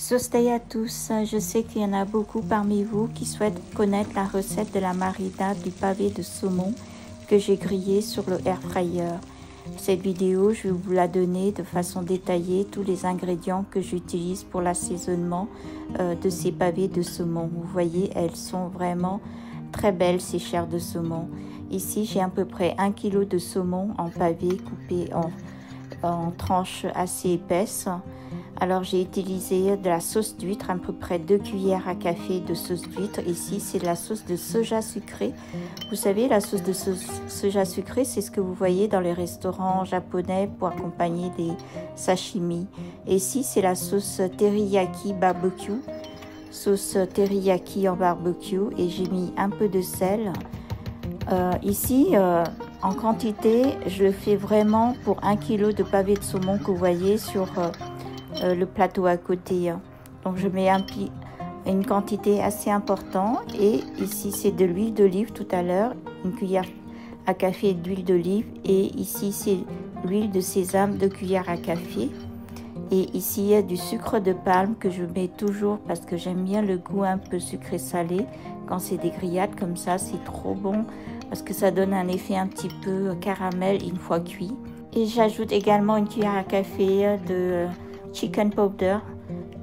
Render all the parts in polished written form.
Sostea à tous, je sais qu'il y en a beaucoup parmi vous qui souhaitent connaître la recette de la marinade du pavé de saumon que j'ai grillé sur le air fryer. Cette vidéo, je vais vous la donner de façon détaillée, tous les ingrédients que j'utilise pour l'assaisonnement de ces pavés de saumon. Vous voyez, elles sont vraiment très belles ces chairs de saumon. Ici, j'ai à peu près 1 kg de saumon en pavé coupé en tranches assez épaisses. Alors j'ai utilisé de la sauce d'huître, à peu près 2 cuillères à café de sauce d'huître. Ici c'est de la sauce de soja sucré. Vous savez, la sauce de soja sucré, c'est ce que vous voyez dans les restaurants japonais pour accompagner des sashimi. Et ici c'est la sauce teriyaki barbecue, sauce teriyaki en barbecue, et j'ai mis un peu de sel. Ici en quantité, je le fais vraiment pour 1 kg de pavé de saumon que vous voyez sur le plateau à côté. Donc je mets une quantité assez importante, et ici c'est de l'huile d'olive tout à l'heure, 1 cuillère à café d'huile d'olive, et ici c'est l'huile de sésame, 2 cuillères à café, et ici il y a du sucre de palme que je mets toujours parce que j'aime bien le goût un peu sucré salé. Quand c'est des grillades comme ça, c'est trop bon parce que ça donne un effet un petit peu caramel une fois cuit. Et j'ajoute également 1 cuillère à café de chicken powder,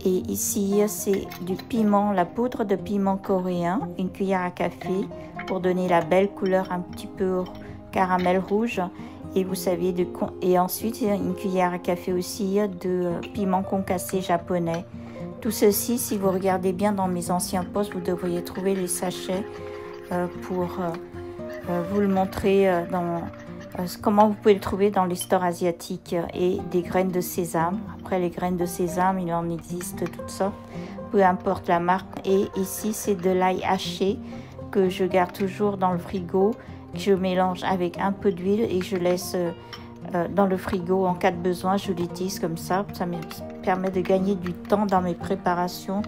et ici c'est du piment, la poudre de piment coréen, 1 cuillère à café pour donner la belle couleur un petit peu caramel rouge. Et vous savez, et ensuite 1 cuillère à café aussi de piment concassé japonais. Tout ceci, si vous regardez bien dans mes anciens posts, vous devriez trouver les sachets pour vous le montrer comment vous pouvez le trouver dans les stores asiatiques. Et des graines de sésame. Après, les graines de sésame, il en existe toutes sortes, peu importe la marque. Et ici c'est de l'ail haché que je garde toujours dans le frigo, que je mélange avec un peu d'huile et je laisse dans le frigo. En cas de besoin, je l'utilise comme ça. Ça me permet de gagner du temps dans mes préparations.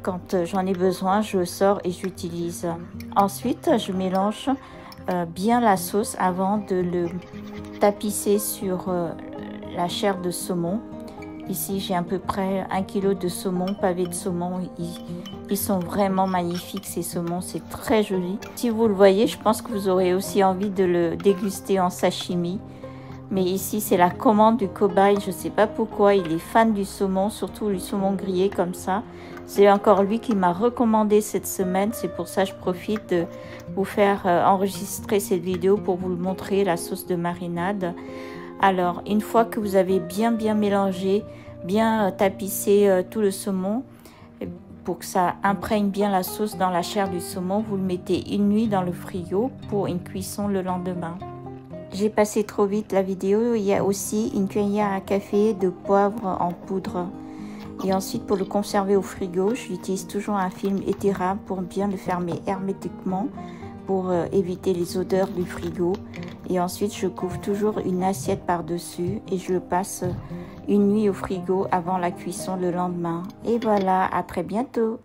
Quand j'en ai besoin, je sors et j'utilise. Ensuite, je mélange bien la sauce avant de le tapisser sur la chair de saumon. Ici j'ai à peu près 1 kg de saumon, pavé de saumon. Ils sont vraiment magnifiques ces saumons, c'est très joli. Si vous le voyez, je pense que vous aurez aussi envie de le déguster en sashimi. Mais ici c'est la commande du cobaye, je ne sais pas pourquoi, il est fan du saumon, surtout le saumon grillé comme ça. C'est encore lui qui m'a recommandé cette semaine, c'est pour ça que je profite de vous faire enregistrer cette vidéo pour vous le montrer, la sauce de marinade. Alors une fois que vous avez bien mélangé, bien tapissé tout le saumon, pour que ça imprègne bien la sauce dans la chair du saumon, vous le mettez une nuit dans le frigo pour une cuisson le lendemain. J'ai passé trop vite la vidéo. Il y a aussi 1 cuillère à café de poivre en poudre. Et ensuite, pour le conserver au frigo, j'utilise toujours un film étirable pour bien le fermer hermétiquement pour éviter les odeurs du frigo. Et ensuite, je couvre toujours une assiette par-dessus et je le passe une nuit au frigo avant la cuisson le lendemain. Et voilà, à très bientôt.